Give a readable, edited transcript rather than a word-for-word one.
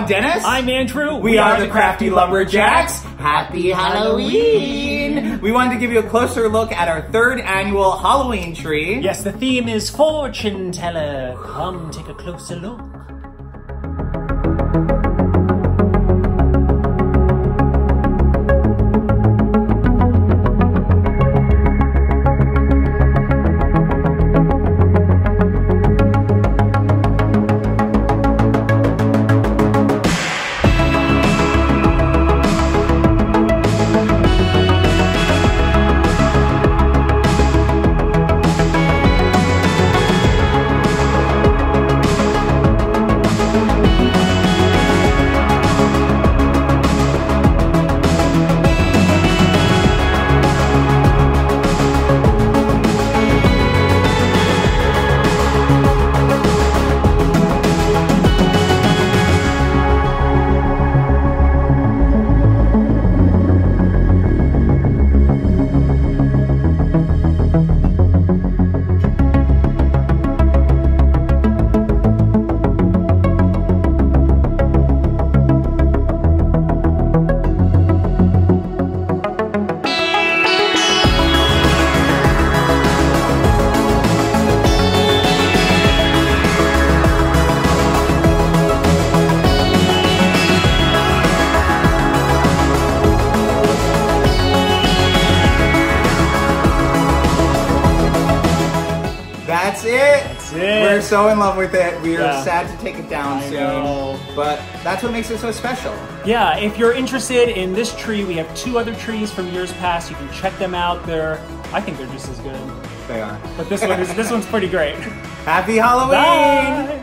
Dennis. I'm Andrew. We are the Crafty Lumberjacks. Happy Halloween! We wanted to give you a closer look at our 3rd annual Halloween tree. Yes, the theme is Fortune Teller. Come take a closer look. That's it. That's it. We're so in love with it. We are Yeah. sad to take it down I soon. know. But that's what makes it so special. Yeah, if you're interested in this tree, we have 2 other trees from years past. You can check them out. I think they're just as good. They are. But this one's pretty great. Happy Halloween! Bye!